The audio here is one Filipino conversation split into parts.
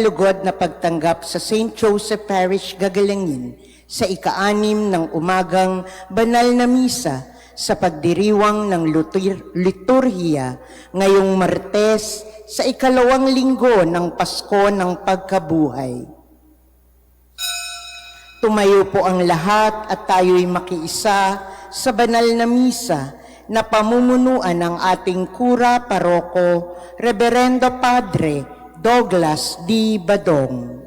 kalugod na pagtanggap sa St. Joseph Parish Gagalangin sa ika-6 ng umagang banal na misa sa pagdiriwang ng liturhiya ngayong Martes sa ika-2 linggo ng Pasko ng Pagkabuhay. Tumayo po ang lahat at tayo'y makiisa sa banal na misa na pamumunuan ng ating Kura Paroko, Reverendo Padre Douglas D. Badong.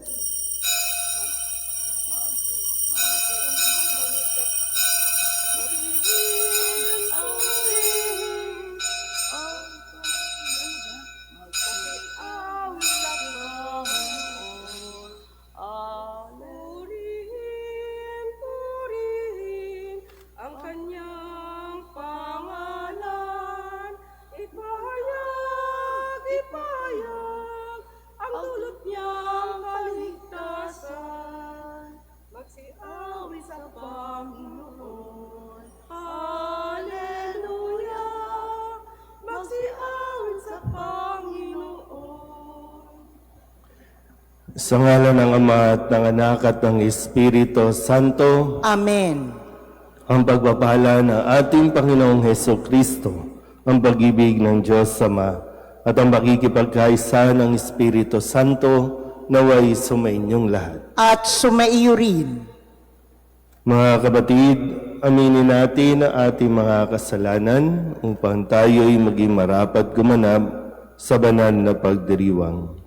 Sa ngalan ng Ama at ng Anak at ng Espiritu Santo. Amen. Ang pagpapala ng ating Panginoong Hesukristo, ang pag-ibig ng Diyos Ama, at ang pakikipagkaisa ng Espiritu Santo naway sumainyong lahat. At sumaiyo rin. Mga kapatid, aminin natin ang ating mga kasalanan upang tayo'y maging marapat gumanap sa banal na pagdiriwang.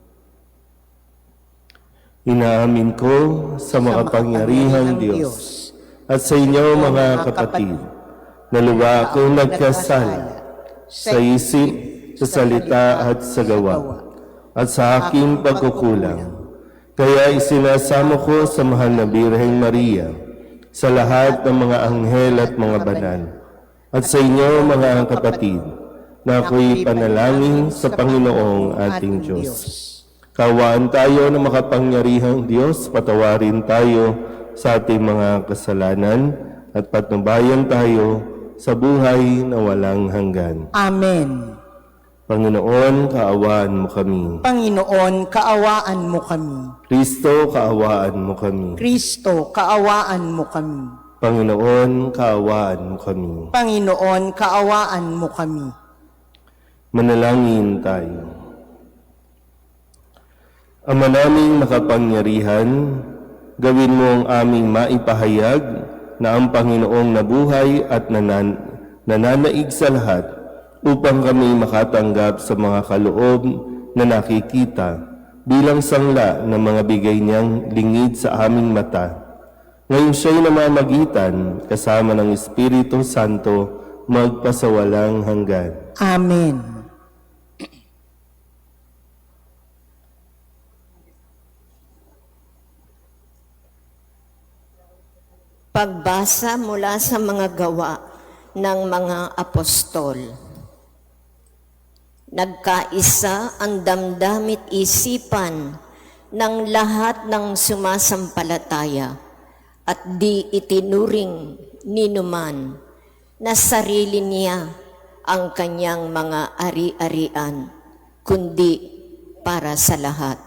Inaamin ko sa makapangyarihang Diyos at sa inyo mga kapatid na luwa akong nagkasala sa isip, sa salita at sa gawa at sa aking pagkukulang. Kaya isinasamo ko sa mahal na Birheng Maria, sa lahat ng mga anghel at mga banal, at sa inyo mga kapatid na ako'y panalangin sa Panginoong ating Diyos. Kawaan tayo ng makapangyarihang Diyos, patawarin tayo sa ating mga kasalanan at patnubayan tayo sa buhay na walang hanggan. Amen. Panginoon, kaawaan mo kami. Panginoon, kaawaan mo kami. Kristo, kaawaan mo kami. Kristo, kaawaan mo kami. Panginoon, kaawaan mo kami. Panginoon, kaawaan mo kami. Manalangin tayo. Ama naming makapangyarihan, gawin mo ang aming maipahayag na ang Panginoong nabuhay at nananaig sa lahat upang kami makatanggap sa mga kaloob na nakikita bilang sangla ng mga bigay niyang lingid sa aming mata. Ngayon siya'y namamagitan kasama ng Espiritu Santo magpasawalang hanggan. Amen. Pagbasa mula sa mga gawa ng mga apostol. Nagkaisa ang damdamit isipan ng lahat ng sumasampalataya at di itinuring ninuman na sarili niya ang kanyang mga ari-arian, kundi para sa lahat.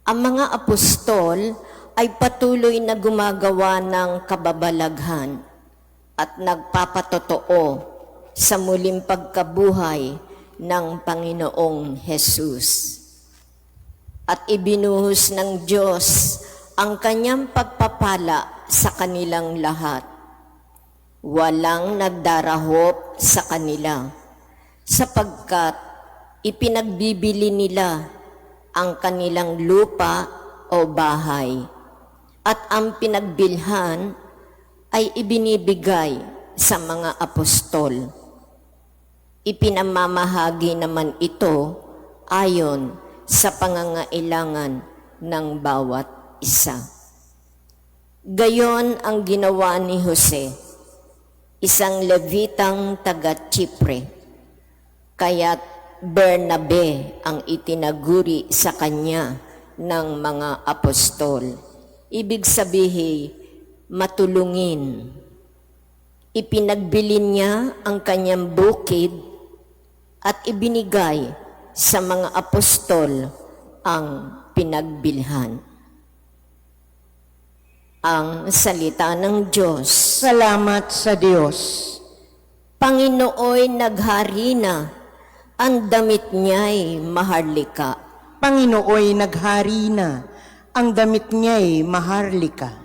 Ang mga apostol ay patuloy na gumagawa ng kababalaghan at nagpapatotoo sa muling pagkabuhay ng Panginoong Hesus. At ibinuhos ng Diyos ang kanyang pagpapala sa kanilang lahat. Walang nagdarahop sa kanila, sapagkat ipinagbibili nila ang kanilang lupa o bahay. At ang pinagbilhan ay ibinibigay sa mga apostol. Ipinamamahagi naman ito ayon sa pangangailangan ng bawat isa. Gayon ang ginawa ni Jose, isang Levitang taga-Chipre, kaya't Bernabe ang itinaguri sa kanya ng mga apostol. Ibig sabihin, matulungin. Ipinagbili niya ang kanyang bukid at ibinigay sa mga apostol ang pinagbilhan. Ang salita ng Diyos. Salamat sa Diyos. Panginooy naghari na, ang damit niya'y maharlika. Panginooy naghari na, ang damit niya'y maharlika.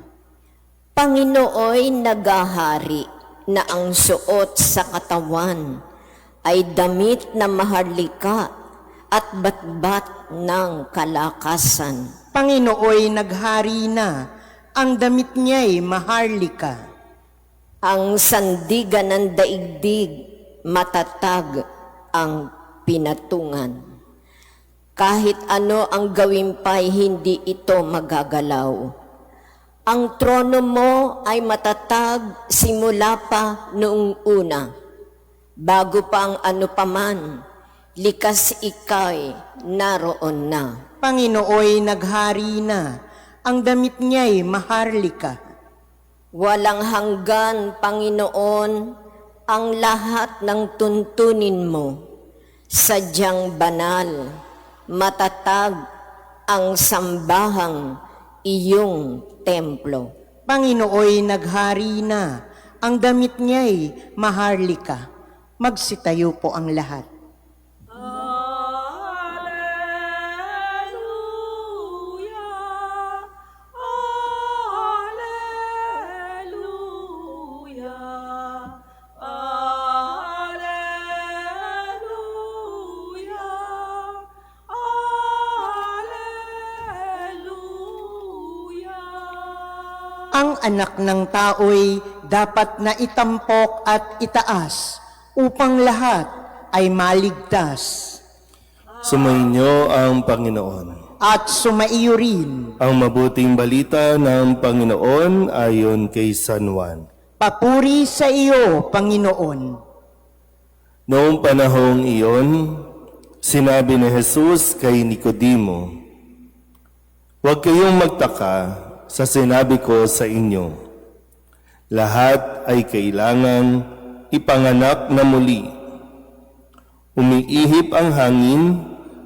Panginooy nagahari na ang suot sa katawan ay damit na maharlika at batbat ng kalakasan. Panginooy naghari na, ang damit niya'y maharlika. Ang sandigan ng daigdig, matatag ang pinatungan. Kahit ano ang gawin pa'y hindi ito magagalaw. Ang trono mo ay matatag simula pa noong una. Bago pa ang ano paman, likas ika'y naroon na. Panginooy naghari na, ang damit niya'y maharlika. Walang hanggan, Panginoon, ang lahat ng tuntunin mo. Sadyang banal, matatag ang sambahang iyong templo. Panginooy naghari na, ang damit niya'y maharlika. Magsitayo po ang lahat. Ang anak ng tao'y dapat na itampok at itaas upang lahat ay maligtas. Sumainyo ang Panginoon. At sumaiyo rin, Ang mabuting balita ng Panginoon ayon kay San Juan. papuri sa iyo, Panginoon. Noong panahong iyon, sinabi ni Jesus kay Nicodemo, "Huwag kayong magtaka sa sinabi ko sa inyo. Lahat ay kailangang ipanganak na muli. Umiihip ang hangin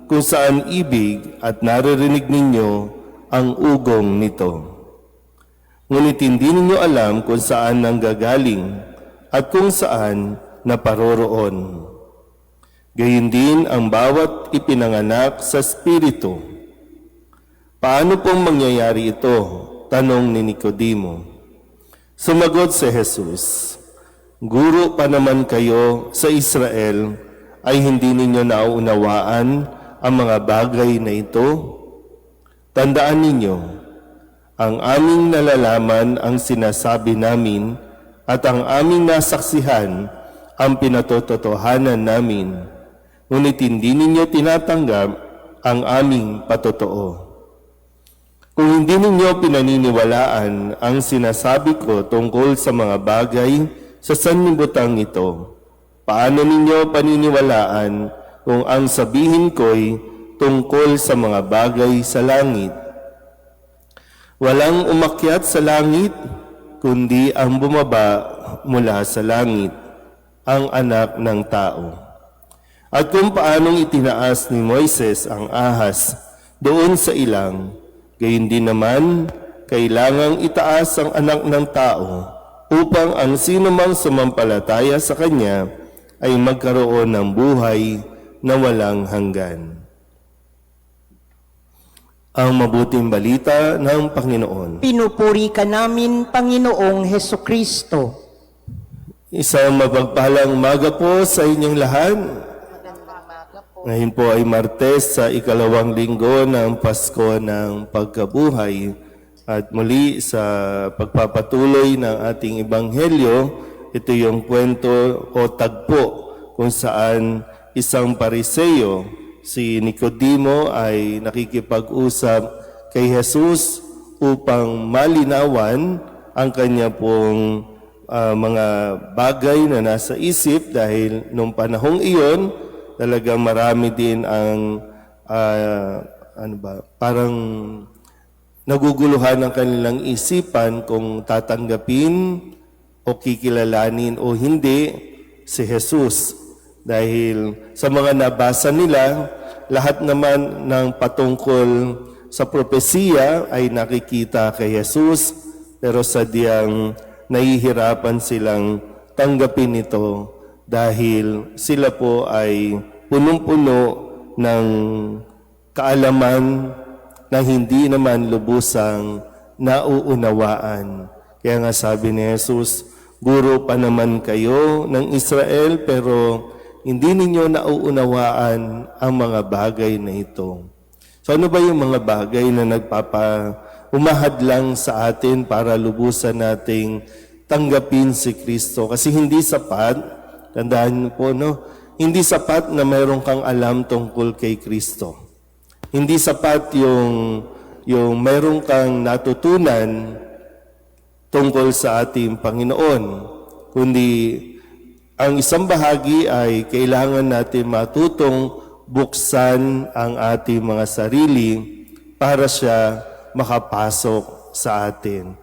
kung saan ibig at naririnig ninyo ang ugong nito. Ngunit hindi ninyo alam kung saan nanggagaling at kung saan naparoroon. Gayon din ang bawat ipinanganak sa Espiritu. Paano pong mangyayari ito?" Tanong ni Nicodemo. Sumagot si Jesus, "Guro pa naman kayo sa Israel, ay hindi ninyo nauunawaan ang mga bagay na ito? Tandaan ninyo, ang aming nalalaman ang sinasabi namin at ang aming nasaksihan ang pinatotohanan namin, ngunit hindi ninyo tinatanggap ang aming patotoo. Kung hindi ninyo pinaniniwalaan ang sinasabi ko tungkol sa mga bagay sa sanlibutan ito, paano ninyo paniniwalaan kung ang sabihin ko'y tungkol sa mga bagay sa langit? Walang umakyat sa langit, kundi ang bumaba mula sa langit, ang anak ng tao. At kung paanong itinaas ni Moises ang ahas doon sa ilang, gayon din naman, kailangang itaas ang anak ng tao upang ang sinumang sumampalataya sa kanya ay magkaroon ng buhay na walang hanggan. Ang mabuting balita ng Panginoon. Pinupuri ka namin, Panginoong Hesukristo. Isang mapagpalang umaga po sa inyong lahat. Ngayon po ay Martes sa ikalawang linggo ng Pasko ng Pagkabuhay. At muli sa pagpapatuloy ng ating Ebanghelyo, ito yung kwento o tagpo kung saan isang Pariseo, si Nicodemo, ay nakikipag-usap kay Jesus upang malinawan ang kanya pong mga bagay na nasa isip dahil nung panahong iyon, talagang marami din ang parang naguguluhan ng kanilang isipan kung tatanggapin o kikilalanin o hindi si Jesus. Dahil sa mga nabasa nila, lahat naman ng patungkol sa propesiya ay nakikita kay Jesus, pero sadyang nahihirapan silang tanggapin ito dahil sila po ay punong-puno ng kaalaman na hindi naman lubusang nauunawaan. Kaya nga sabi ni Jesus, guro pa naman kayo ng Israel pero hindi ninyo nauunawaan ang mga bagay na ito. So ano ba yung mga bagay na umahadlang sa atin para lubusan nating tanggapin si Kristo? Kasi hindi sapat, tandaan niyo po, no? Hindi sapat na mayroon kang alam tungkol kay Kristo. Hindi sapat yung mayroon kang natutunan tungkol sa ating Panginoon. Kundi ang isang bahagi ay kailangan natin matutong buksan ang ating mga sarili para siya makapasok sa atin.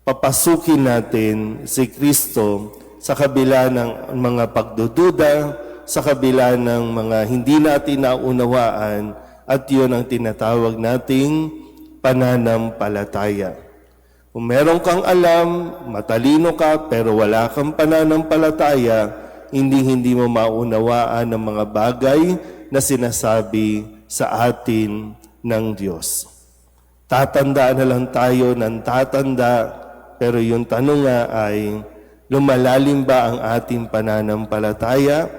Papasukin natin si Kristo sa kabila ng mga pagdududa, sa kabila ng mga hindi natin naunawaan, at yun ang tinatawag nating pananampalataya. Kung meron kang alam, matalino ka, pero wala kang pananampalataya, hindi mo maunawaan ang mga bagay na sinasabi sa atin ng Diyos. Tatandaan na lang tayo ng tatanda, pero yung tanong nga ay, lumalalim ba ang ating pananampalataya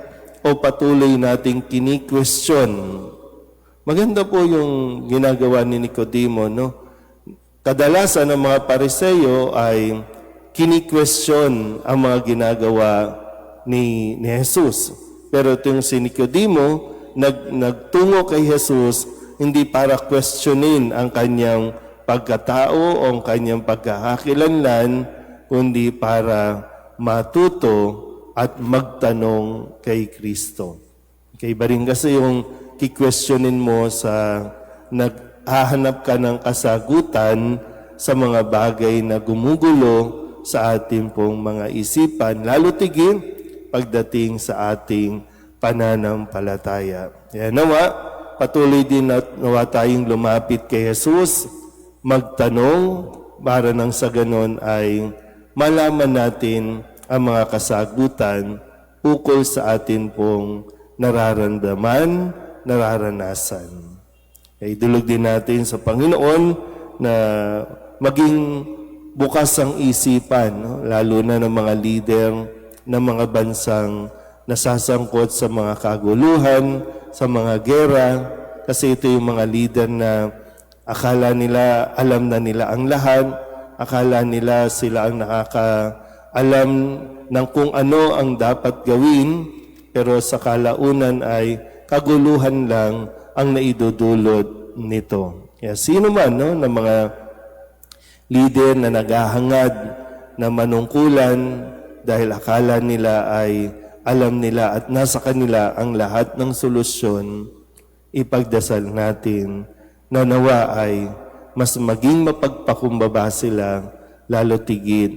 o patuloy nating kini-question? Maganda po yung ginagawa ni Nicodemo, no? Kadalasan ng mga Pariseo ay kini-question ang mga ginagawa ni Jesus. Pero itong si Nicodemo, nagtungo kay Jesus hindi para questionin ang kanyang pagkatao o ang kanyang pagkakakilanlan, kundi para matuto at magtanong kay Kristo. Kaya rin kasi yung ki-questionin mo sa naghahanap ka ng kasagutan sa mga bagay na gumugulo sa ating pong mga isipan, lalo tigil pagdating sa ating pananampalataya. Kaya nawa, patuloy din nawa tayong lumapit kay Jesus, magtanong, para nang sa ganon ay malaman natin ang mga kasagutan ukol sa atin pong nararamdaman, nararanasan. Kaya idulog din natin sa Panginoon na maging bukas ang isipan, no? Lalo na ng mga leader ng mga bansang nasasangkot sa mga kaguluhan, sa mga gera, kasi ito yung mga leader na akala nila alam na nila ang lahat, akala nila sila ang nakakaalam ng kung ano ang dapat gawin, pero sa kalaunan ay kaguluhan lang ang naidudulot nito. Kaya sino man, no, ng mga leader na naghahangad na manungkulan dahil akala nila ay alam nila at nasa kanila ang lahat ng solusyon, ipagdasal natin na nawa ay mas maging mapagpakumbaba sila, lalo tigit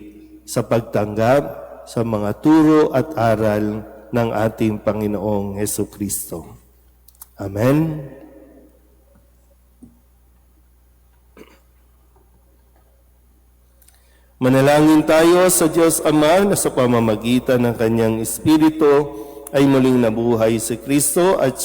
sa pagtanggap sa mga turo at aral ng ating Panginoong Hesukristo. Amen. Manalangin tayo sa Diyos Ama na sa pamamagitan ng Kanyang Espiritu ay muling nabuhay si Kristo at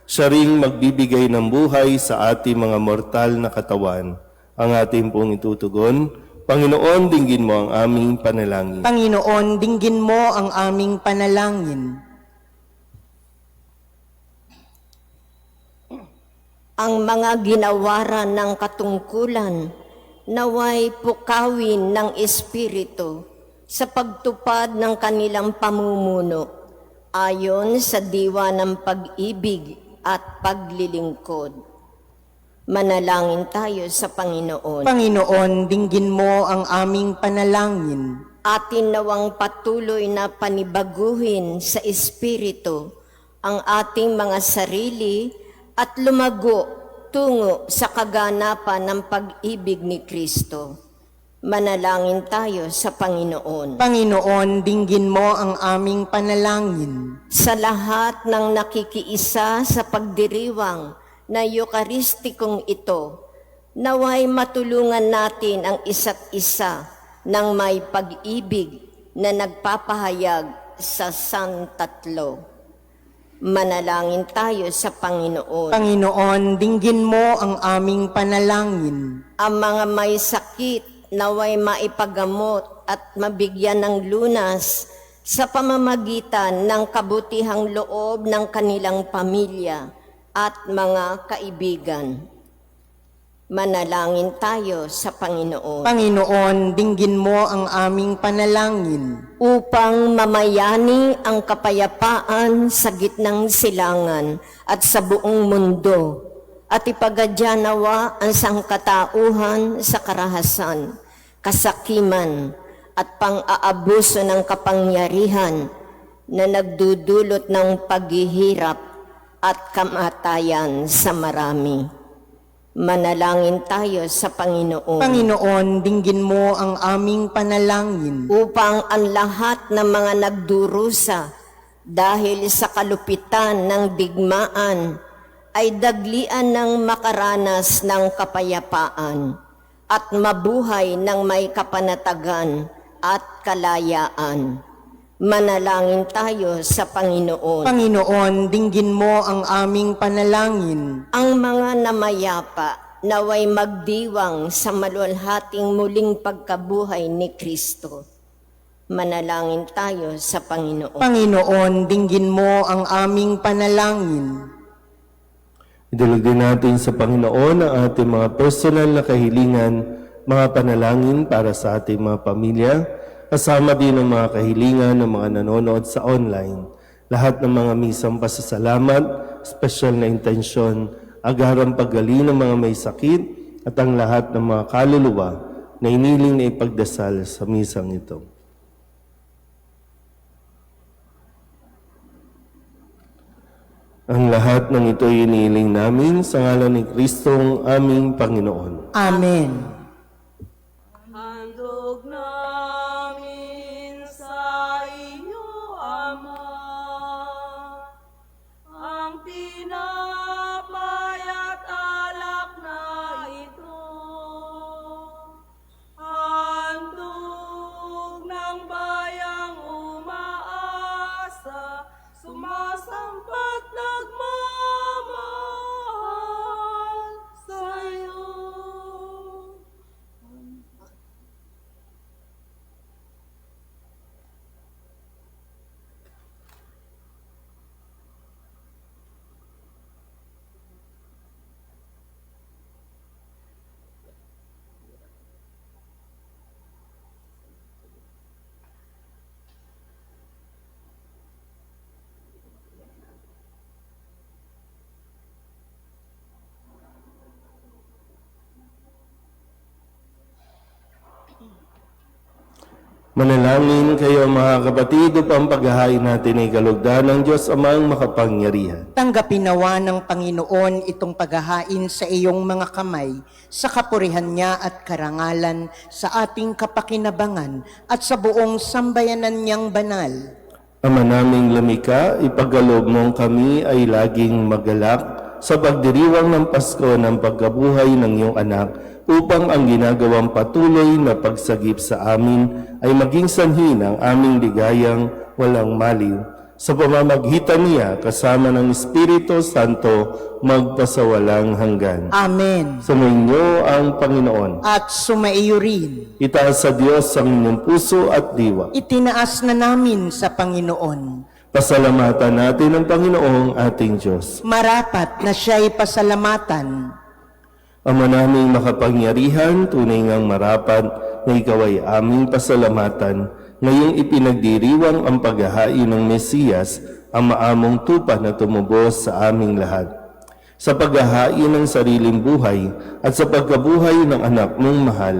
siya ring magbibigay ng buhay sa ating mga mortal na katawan. Ang ating pong itutugon, Panginoon, dinggin mo ang aming panalangin. Panginoon, dinggin mo ang aming panalangin. Ang mga ginawaran ng katungkulan, naway pukawin ng Espiritu sa pagtupad ng kanilang pamumuno, ayon sa diwa ng pag-ibig at paglilingkod. Manalangin tayo sa Panginoon. Panginoon, dinggin mo ang aming panalangin. Atin nawang patuloy na panibaguhin sa Espiritu ang ating mga sarili at lumago tungo sa kaganapan ng pag-ibig ni Kristo. Manalangin tayo sa Panginoon. Panginoon, dinggin mo ang aming panalangin. Sa lahat ng nakikiisa sa pagdiriwang na Eukaristikong ito, Naway matulungan natin ang isa't isa ng may pag-ibig na nagpapahayag sa Santatlo. Manalangin tayo sa Panginoon. Panginoon, dinggin mo ang aming panalangin. Ang mga may sakit naway maipagamot at mabigyan ng lunas sa pamamagitan ng kabutihang loob ng kanilang pamilya at mga kaibigan. Manalangin tayo sa Panginoon. Panginoon, dinggin mo ang aming panalangin. Upang mamayani ang kapayapaan sa gitnang silangan at sa buong mundo, at ipagadya nawa ang sangkatauhan sa karahasan, kasakiman, at pang-aabuso ng kapangyarihan na nagdudulot ng paghihirap at kamatayan sa marami. Manalangin tayo sa Panginoon. Panginoon, dinggin mo ang aming panalangin. Upang ang lahat ng mga nagdurusa dahil sa kalupitan ng digmaan ay daglian ng makaranas ng kapayapaan at mabuhay ng may kapanatagan at kalayaan. Manalangin tayo sa Panginoon. Panginoon, dinggin mo ang aming panalangin. Ang mga namayapa naway magdiwang sa maluwalhating muling pagkabuhay ni Kristo. Manalangin tayo sa Panginoon. Panginoon, dinggin mo ang aming panalangin. Idulog din natin sa Panginoon ang ating mga personal na kahilingan, mga panalangin para sa ating mga pamilya, kasama din ang mga kahilingan ng mga nanonood sa online. Lahat ng mga misang pasasalamat, special na intensyon, agarang paggaling ng mga may sakit, at ang lahat ng mga kaluluwa na iniling na ipagdasal sa misang ito. Ang lahat ng ito ay iniling namin sa ngalan ni Kristong aming Panginoon. Amen. Handog namin sa iyo, Ama, ang tinapay at alak na ito. Handog ng bayang umaasa, sumasampat nagmamahal sa iyo. Manalangin kayo mga kapatid upang paghahain natin ay kalugdan ng Diyos Amang makapangyarihan. Tanggapin nawa ng Panginoon itong paghahain sa iyong mga kamay, sa kapurihan niya at karangalan, sa ating kapakinabangan at sa buong sambayanan niyang banal. Ama naming lumikha, ipagkaloob mong kami ay laging magalak sa pagdiriwang ng Pasko ng pagkabuhay ng iyong anak, upang ang ginagawang patuloy na pagsagip sa amin ay maging sanhi ng aming ligayang walang maliw. Sa pamamagitan niya, kasama ng Espiritu Santo, magpasawalang hanggan. Amen. Sumainyo ang Panginoon. At sumaiyo rin. Itaas sa Diyos ang inyong puso at diwa. Itinaas na namin sa Panginoon. Pasalamatan natin ang Panginoong ating Diyos. Marapat na siya'y pasalamatan. Ama naming makapangyarihan, tunay ngang marapat na ikaw ay aming pasalamatan, ngayong ipinagdiriwang ang paghahain ng Mesiyas, ang maamong tupa na tumubos sa aming lahat. Sa paghahain ng sariling buhay at sa pagkabuhay ng anak mong mahal,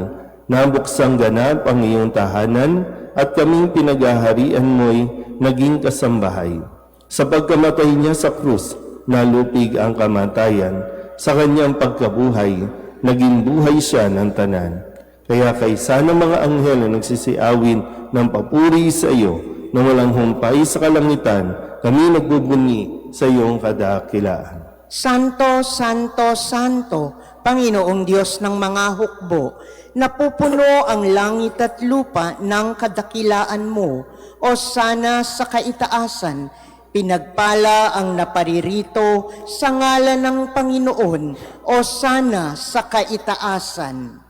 nabuksang ganap ang iyong tahanan at kaming pinaghaharian mo'y naging kasambahay. Sa pagkamatay niya sa krus, nalupig ang kamatayan. Sa kanyang pagkabuhay, naging buhay siya ng tanan. Kaya kaysa ng mga anghel na nagsisiawin ng papuri sa iyo na walang humpay sa kalangitan, kami nagbubunyi sa iyong kadakilaan. Santo, Santo, Santo, Panginoong Diyos ng mga hukbo, napupuno ang langit at lupa ng kadakilaan mo, o sana sa kaitaasan, pinagpala ang naparirito sa ngalan ng Panginoon, o sana sa kaitaasan.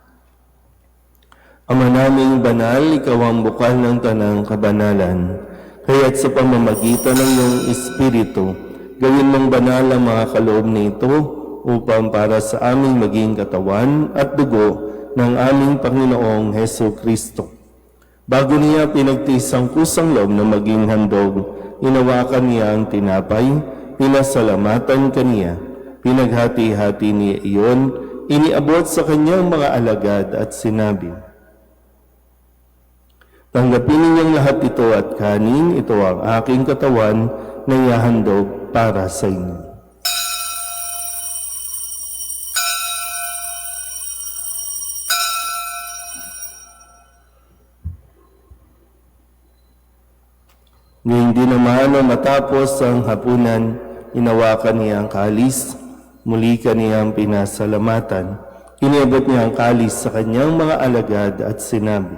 Ama naming banal, ikaw ang bukal ng tanang kabanalan. Kaya't sa pamamagitan ng iyong Espiritu, gawin mong banal ang mga kaloob nito upang para sa aming maging katawan at dugo ng aming Panginoong Heso Kristo. Bago niya pinagtiis ang kusang loob na maging handog, inawakan niya ang tinapay, pinasalamatan kaniya, pinaghati-hati niya iyon, iniabot sa kanyang mga alagad at sinabi, "Tanggapin ninyong lahat ito at kanin, ito ang aking katawan na ihahandog para sa inyo." Ngayon din naman na matapos ang hapunan, inawakan niya ang kalis, muli kaniyang pinasalamatan, iniabot niya ang kalis sa kanyang mga alagad at sinabi,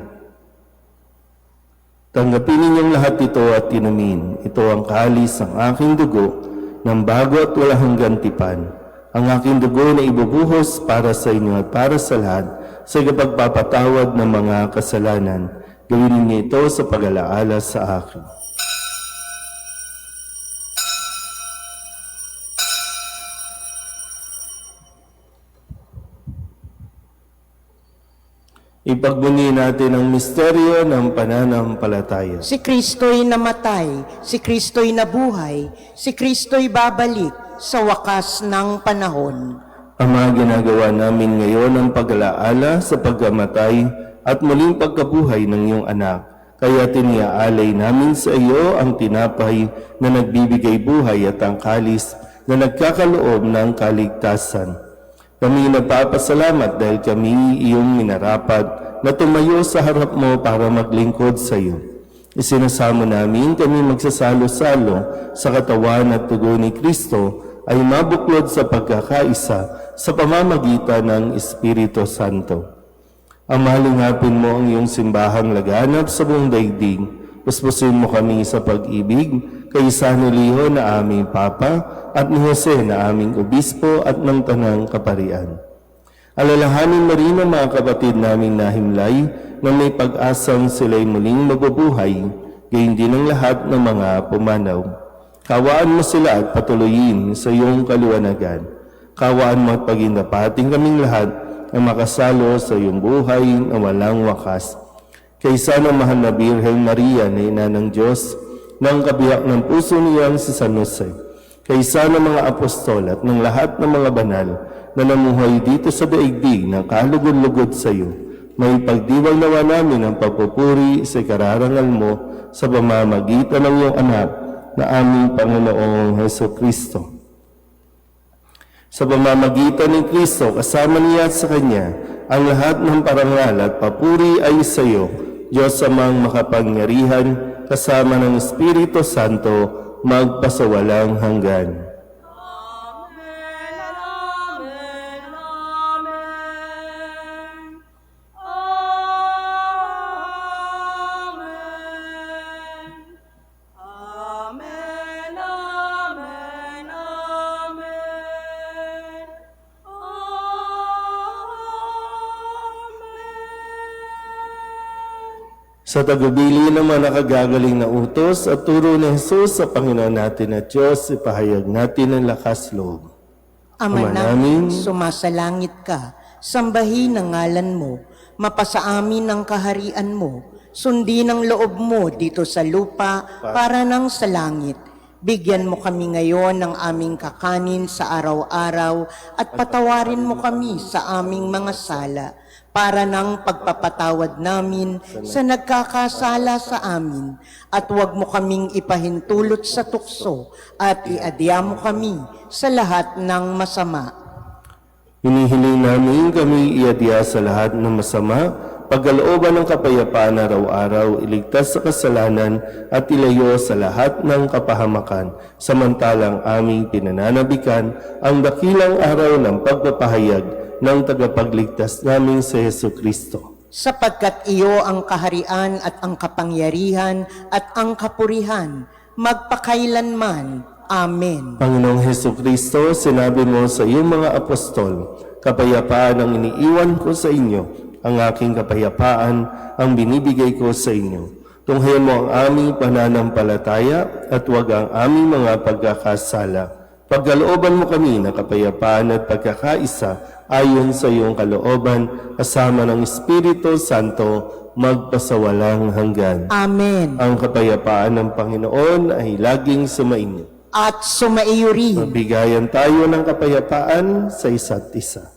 "Tanggapin ninyong lahat ito at inumin. Ito ang kalis ng aking dugo, ng bago at walang hanggang tipan. Ang aking dugo na ibubuhos para sa inyo at para sa lahat sa ikapagpapatawad ng mga kasalanan. Gawin ninyo ito sa pag-alaala sa akin." Ipagbunyi natin ang misteryo ng pananampalataya. Si Kristo'y namatay, si Kristo'y nabuhay, si Kristo'y babalik sa wakas ng panahon. Ama, ginagawa namin ngayon ang pag-alaala sa pagkamatay at muling pagkabuhay ng iyong anak. Kaya tiniaalay namin sa iyo ang tinapay na nagbibigay buhay at ang kalis na nagkakaloob ng kaligtasan. Kami nagpapasalamat dahil kami iyong minarapat na tumayo sa harap mo para maglingkod sa iyo. Isinasamo namin kami magsasalo-salo sa katawan at dugo ni Kristo ay mabuklod sa pagkakaisa sa pamamagitan ng Espiritu Santo. Amalingapin mo ang iyong simbahang laganap sa buong daigdig. Puspusin mo kami sa pag-ibig kay San Eliho na aming Papa at ni Jose na aming Obispo at ng Tanang Kaparian. Alalahanin mo rin ang mga kapatid naming nahimlay na may pag-asang sila'y muling mabubuhay, gayon din ang lahat ng mga pumanaw. Kawaan mo sila at patuloyin sa iyong kaliwanagan. Kawaan mo at pagindapating kaming lahat na makasalo sa iyong buhay na walang wakas. Kaysa ng mahal na Birheng Maria na ina ng Diyos, ng kabiyak ng puso niyang si San Jose, kaysa ng mga apostol at ng lahat ng mga banal na namuhay dito sa daigdig ng kalugod-lugod sa iyo, may pagdiwang nawa namin ang pagpupuri sa kararangal mo sa pamamagitan ng iyong anak na aming Panginoong Heso Kristo. Sa pamamagitan ni Kristo, kasama niya at sa Kanya, ang lahat ng parangal at papuri ay sa iyo, Diyos amang makapangyarihan, kasama ng Espiritu Santo, magpasawalang hanggan. Amen, amen, amen. Amen. Amen, amen, amen. Amen. Sa tagubili ng mga nakagagaling na utos at turo ni Jesus sa Panginoon natin at Diyos, ipahayag natin ang lakas loob. Ama namin, sumasalangit ka, sambahin ang ngalan mo, mapasa amin ang kaharian mo, sundin ang loob mo dito sa lupa para nang sa langit. Bigyan mo kami ngayon ng aming kakanin sa araw-araw at patawarin mo kami sa aming mga sala para ng pagpapatawad namin sa nagkakasala sa amin, at huwag mo kaming ipahintulot sa tukso at iadya mo kami sa lahat ng masama. Hinihiling namin kami iadya sa lahat ng masama, pagkalooban ng kapayapaan araw-araw, iligtas sa kasalanan at ilayo sa lahat ng kapahamakan, samantalang aming pinananabikan ang dakilang araw ng pagpapahayag ng tagapagligtas namin sa Hesu Kristo. Sapagkat iyo ang kaharian at ang kapangyarihan at ang kapurihan, magpakailanman. Amen. Panginoong Hesu Kristo, sinabi mo sa iyong mga apostol, kapayapaan ang iniiwan ko sa inyo, ang aking kapayapaan ang binibigay ko sa inyo. Tunghayan mo ang aming pananampalataya at huwag ang aming mga pagkakasala. Pagkalooban mo kami ng kapayapaan at pagkakaisa ayon sa iyong kalooban, kasama ng Espiritu Santo, magpasawalang hanggan. Amen. Ang kapayapaan ng Panginoon ay laging sumainyo. At sumaiyo rin. Mabigayan tayo ng kapayapaan sa isa't isa.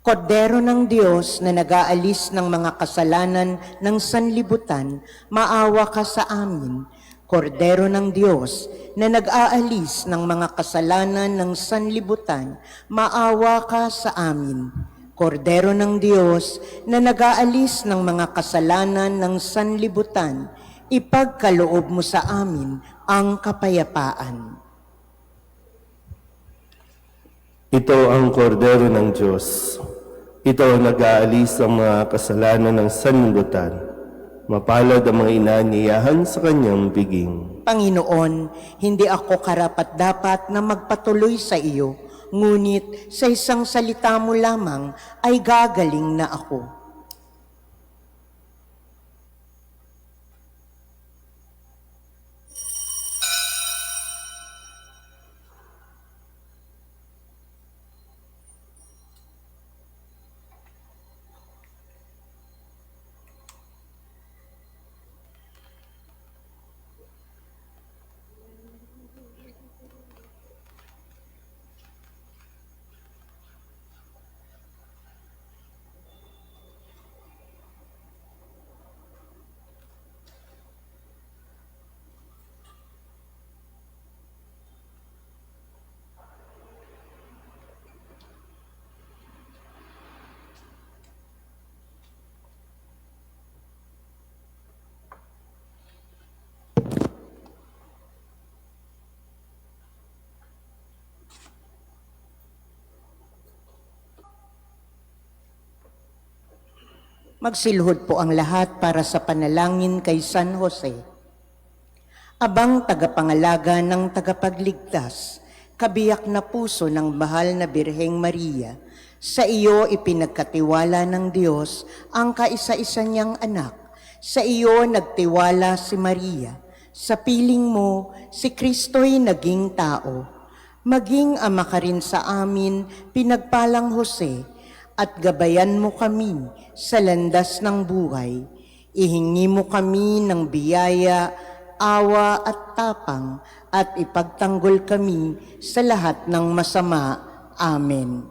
Kordero ng Diyos na nag-aalis ng mga kasalanan ng sanlibutan, maawa ka sa amin. Kordero ng Diyos na nag-aalis ng mga kasalanan ng sanlibutan, maawa ka sa amin. Kordero ng Diyos na nag-aalis ng mga kasalanan ng sanlibutan, ipagkaloob mo sa amin ang kapayapaan. Ito ang kordero ng Diyos. Ito ang nag-aalis ng mga kasalanan ng sanlibutan. Mapalad ang mga inaanyayahan sa kanyang biging. Panginoon, hindi ako karapat-dapat na magpatuloy sa iyo, ngunit sa isang salita mo lamang ay gagaling na ako. Magsilhod po ang lahat para sa panalangin kay San Jose. Abang tagapangalaga ng tagapagligtas, kabiyak na puso ng mahal na Birheng Maria, sa iyo ipinagkatiwala ng Diyos ang kaisa-isa niyang anak. Sa iyo nagtiwala si Maria. Sa piling mo, si Kristo'y naging tao. Maging ama ka rin sa amin, pinagpalang Jose, at gabayan mo kami sa landas ng buhay. Ihingi mo kami ng biyaya, awa at tapang, at ipagtanggol kami sa lahat ng masama. Amen.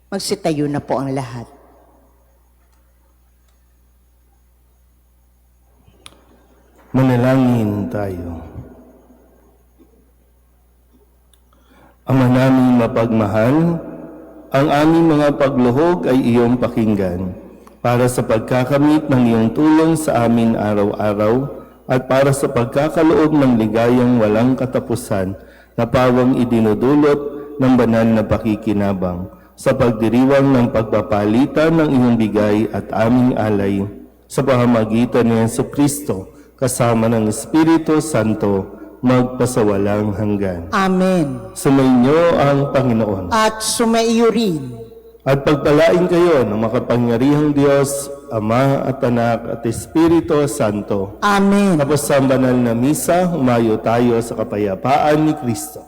Magsitayo na po ang lahat. Manalangin tayo. Ama naming mapagmahal, ang aming mga pagluhog ay iyong pakinggan para sa pagkakamit ng iyong tulong sa amin araw-araw at para sa pagkakaloob ng ligayang walang katapusan na pawang idinudulot ng banal na pakikinabang sa pagdiriwang ng pagpapalitan ng iyong bigay at aming alay sa pamamagitan ni Jesu Kristo kasama ng Espiritu Santo magpasawalang hanggan. Amen. Sumainyo ang Panginoon. At sumaiyo rin. At pagpalain kayo ng makapangyarihang Diyos, Ama at Anak at Espiritu Santo. Amen. Tapos sa banal na misa, humayo tayo sa kapayapaan ni Kristo.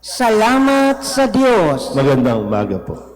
Salamat sa Diyos. Magandang umaga po.